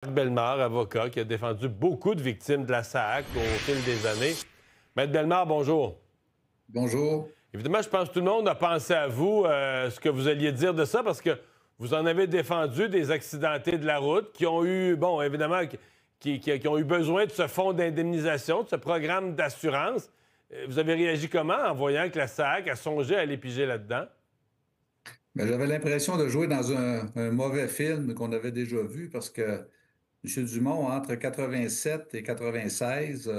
Marc Bellemare, avocat, qui a défendu beaucoup de victimes de la SAAC au fil des années. Maître Bellemare, bonjour. Bonjour. Évidemment, je pense que tout le monde a pensé à vous, ce que vous alliez dire de ça, parce que vous en avez défendu des accidentés de la route qui ont eu, bon, évidemment, qui ont eu besoin de ce fonds d'indemnisation, de ce programme d'assurance. Vous avez réagi comment en voyant que la SAAC a songé à aller piger là-dedans? Ben, j'avais l'impression de jouer dans un mauvais film qu'on avait déjà vu parce que M. Dumont, entre 87 et 96,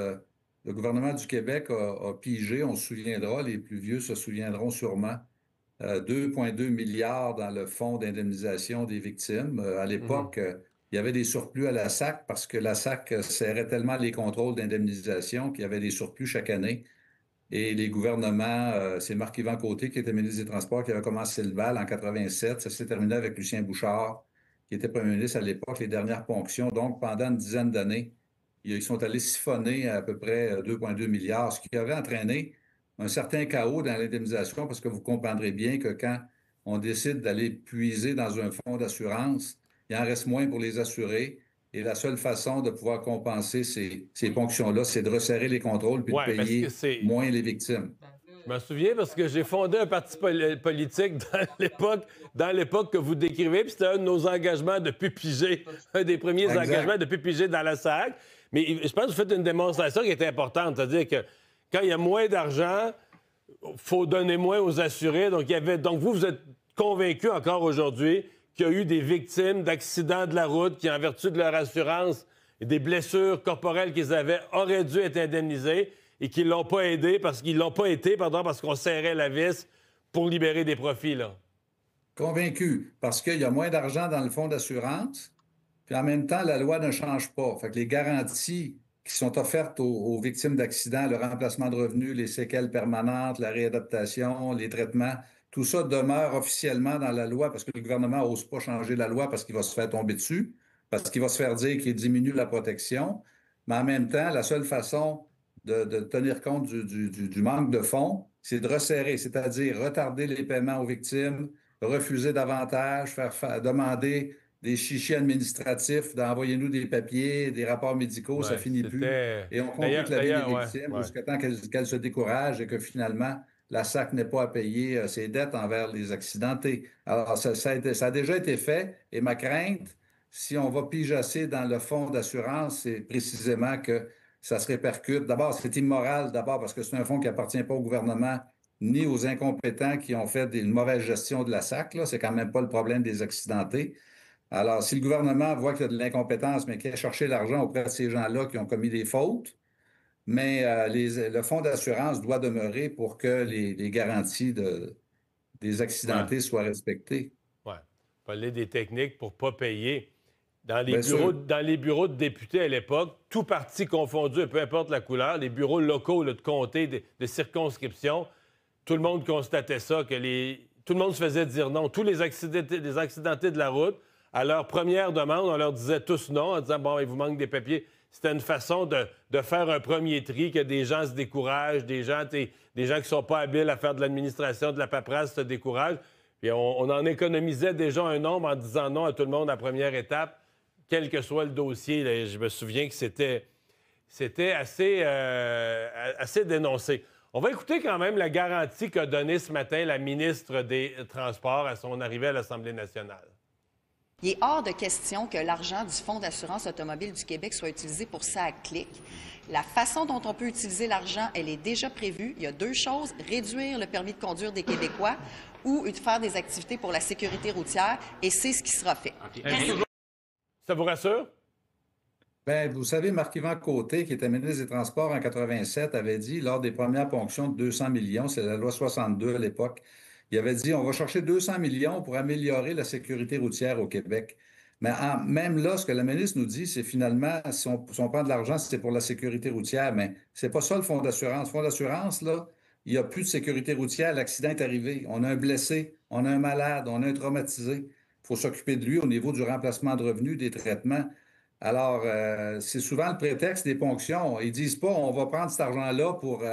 le gouvernement du Québec a pigé, on se souviendra, les plus vieux se souviendront sûrement, 2,2 milliards dans le fonds d'indemnisation des victimes. À Mhm. l'époque, il y avait des surplus à la SAC parce que la SAC serrait tellement les contrôles d'indemnisation qu'il y avait des surplus chaque année. Et les gouvernements, c'est Marc-Yvan Côté qui était ministre des Transports, qui avait commencé le bal en 87. Ça s'est terminé avec Lucien Bouchard, qui était premier ministre à l'époque, les dernières ponctions. Donc, pendant une dizaine d'années, ils sont allés siphonner à peu près 2,2 milliards, ce qui avait entraîné un certain chaos dans l'indemnisation, parce que vous comprendrez bien que quand on décide d'aller puiser dans un fonds d'assurance, il en reste moins pour les assurés. Et la seule façon de pouvoir compenser ces ponctions-là, c'est de resserrer les contrôles puis de Oui, parce que payer c'est. moins les victimes. Je m'en souviens parce que j'ai fondé un parti politique dans l'époque que vous décrivez, puis c'était un de nos engagements depuis piger, un des premiers engagements Exact. depuis piger dans la SAC. Mais je pense que vous faites une démonstration qui est importante, c'est-à-dire que quand il y a moins d'argent, il faut donner moins aux assurés. Donc vous êtes convaincu encore aujourd'hui qu'il y a eu des victimes d'accidents de la route qui, en vertu de leur assurance et des blessures corporelles qu'ils avaient, auraient dû être indemnisées et qu'ils l'ont pas aidé parce qu'ils l'ont pas été, pardon, parce qu'on serrait la vis pour libérer des profits, là. Convaincu, parce qu'il y a moins d'argent dans le fonds d'assurance, puis en même temps, la loi ne change pas. Fait que les garanties qui sont offertes aux victimes d'accidents, le remplacement de revenus, les séquelles permanentes, la réadaptation, les traitements, tout ça demeure officiellement dans la loi parce que le gouvernement n'ose pas changer la loi parce qu'il va se faire tomber dessus, parce qu'il va se faire dire qu'il diminue la protection. Mais en même temps, la seule façon de tenir compte du manque de fonds, c'est de resserrer, c'est-à-dire retarder les paiements aux victimes, refuser davantage, demander des chichis administratifs, d'envoyer-nous des papiers, des rapports médicaux, ça Ouais, finit plus. c'était. Et on complique D'ailleurs, la vie des d'ailleurs, ouais, victimes ouais. jusqu'à temps qu'elles se découragent et que finalement, la SAC n'ait pas à payer ses dettes envers les accidentés. Alors, ça a déjà été fait et ma crainte, si on va pigeasser dans le fonds d'assurance, c'est précisément que ça se répercute. D'abord, c'est immoral, d'abord parce que c'est un fonds qui appartient pas au gouvernement ni aux incompétents qui ont fait une mauvaise gestion de la SAC. Là. C'est quand même pas le problème des accidentés. Alors, si le gouvernement voit qu'il y a de l'incompétence, mais qu'il a cherché l'argent auprès de ces gens-là qui ont commis des fautes, mais le fonds d'assurance doit demeurer pour que les garanties des Ouais, accidentés soient respectées. ouais. Fallait des techniques pour pas payer. Bien sûr. Dans les bureaux de députés à l'époque, tout parti confondu, peu importe la couleur, les bureaux locaux là, de comté, de circonscription, tout le monde constatait ça, tout le monde se faisait dire non. Tous les accidentés de la route, à leur première demande, on leur disait tous non, en disant, bon, il vous manque des papiers. C'était une façon de faire un premier tri, que des gens se découragent, des gens qui sont pas habiles à faire de l'administration, de la paperasse se découragent. Puis on en économisait déjà un nombre en disant non à tout le monde à la première étape, quel que soit le dossier. Là. Je me souviens que c'était assez dénoncé. On va écouter quand même la garantie qu'a donnée ce matin la ministre des Transports à son arrivée à l'Assemblée nationale. Il est hors de question que l'argent du Fonds d'assurance automobile du Québec soit utilisé pour ça à clic. La façon dont on peut utiliser l'argent, elle est déjà prévue. Il y a deux choses, réduire le permis de conduire des Québécois ou faire des activités pour la sécurité routière, et c'est ce qui sera fait. Ça vous rassure? Ben, vous savez, Marc-Yvan Côté, qui était ministre des Transports en 87, avait dit, lors des premières ponctions de 200 millions, c'est la loi 62 à l'époque, il avait dit, on va chercher 200 millions pour améliorer la sécurité routière au Québec. Mais même là, ce que la ministre nous dit, c'est finalement, si on prend de l'argent, c'est pour la sécurité routière, mais c'est pas ça le fonds d'assurance. Le fonds d'assurance, là, il n'y a plus de sécurité routière, l'accident est arrivé, on a un blessé, on a un malade, on a un traumatisé. Il faut s'occuper de lui au niveau du remplacement de revenus, des traitements. Alors, c'est souvent le prétexte des ponctions. Ils disent pas on va prendre cet argent-là pour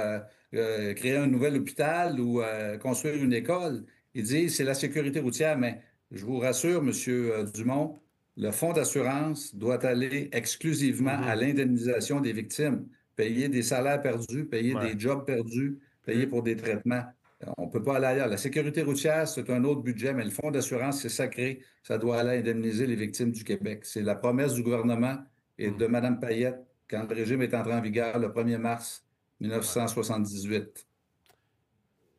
créer un nouvel hôpital ou construire une école. Ils disent c'est la sécurité routière. Mais je vous rassure, Monsieur Dumont, le fonds d'assurance doit aller exclusivement à l'indemnisation des victimes, payer des salaires perdus, payer Ouais. des jobs perdus, payer pour des traitements. On ne peut pas aller ailleurs. La sécurité routière, c'est un autre budget, mais le fonds d'assurance, c'est sacré. Ça doit aller indemniser les victimes du Québec. C'est la promesse du gouvernement et de Mme Payette quand le régime est entré en vigueur le 1er mars Ouais. 1978.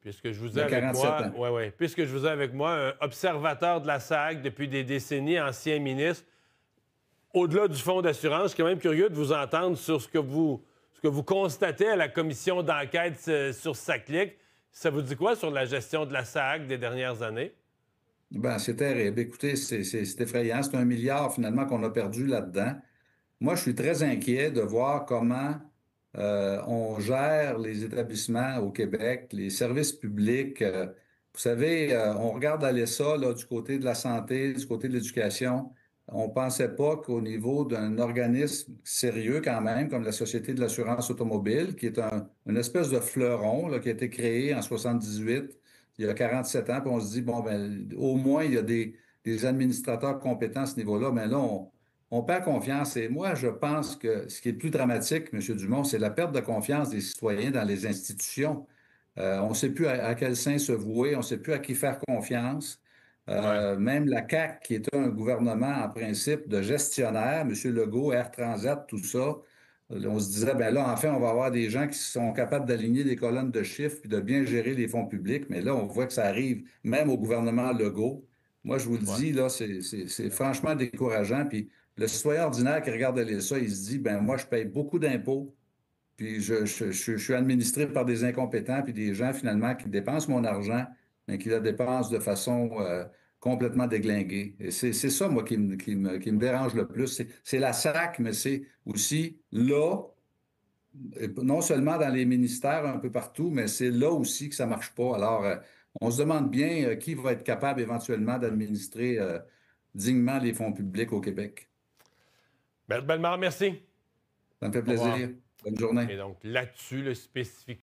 Puisque je vous Il y ai a avec 47 moi, ans. Puisque je vous ai avec moi, un observateur de la SAC depuis des décennies, ancien ministre, au-delà du fonds d'assurance, je suis quand même curieux de vous entendre sur ce que vous constatez à la commission d'enquête sur SACLIC. Ça vous dit quoi sur la gestion de la SAC des dernières années? Ben, c'est terrible. Écoutez, c'est effrayant. C'est 1 milliard finalement qu'on a perdu là-dedans. Moi, je suis très inquiet de voir comment on gère les établissements au Québec, les services publics. Vous savez, on regarde aller ça là, du côté de la santé, du côté de l'éducation. On ne pensait pas qu'au niveau d'un organisme sérieux quand même, comme la Société de l'assurance automobile, qui est une espèce de fleuron là, qui a été créé en 78, il y a 47 ans, puis on se dit, bon, ben, au moins, il y a des administrateurs compétents à ce niveau-là, mais là, on perd confiance. Et moi, je pense que ce qui est le plus dramatique, M. Dumont, c'est la perte de confiance des citoyens dans les institutions. On ne sait plus à quel sein se vouer, on ne sait plus à qui faire confiance. Ouais. Même la CAQ, qui est un gouvernement en principe de gestionnaire, M. Legault, Air Transat, tout ça, on se disait, ben là, enfin, on va avoir des gens qui sont capables d'aligner des colonnes de chiffres puis de bien gérer les fonds publics. Mais là, on voit que ça arrive même au gouvernement Legault. Moi, je vous le Ouais. dis, là, c'est franchement décourageant. Puis le citoyen ordinaire qui regarde ça, il se dit, ben moi, je paye beaucoup d'impôts, puis je suis administré par des incompétents, puis des gens, finalement, qui dépensent mon argent, mais qui le dépensent de façon complètement déglinguée. Et c'est ça, moi, qui me dérange le plus. C'est la SAC, mais c'est aussi là, et non seulement dans les ministères un peu partout, mais c'est là aussi que ça ne marche pas. Alors, on se demande bien qui va être capable éventuellement d'administrer dignement les fonds publics au Québec. Bellemare, merci. Ça me fait Au revoir. plaisir. Bonne journée. Et donc, là-dessus, spécifiquement,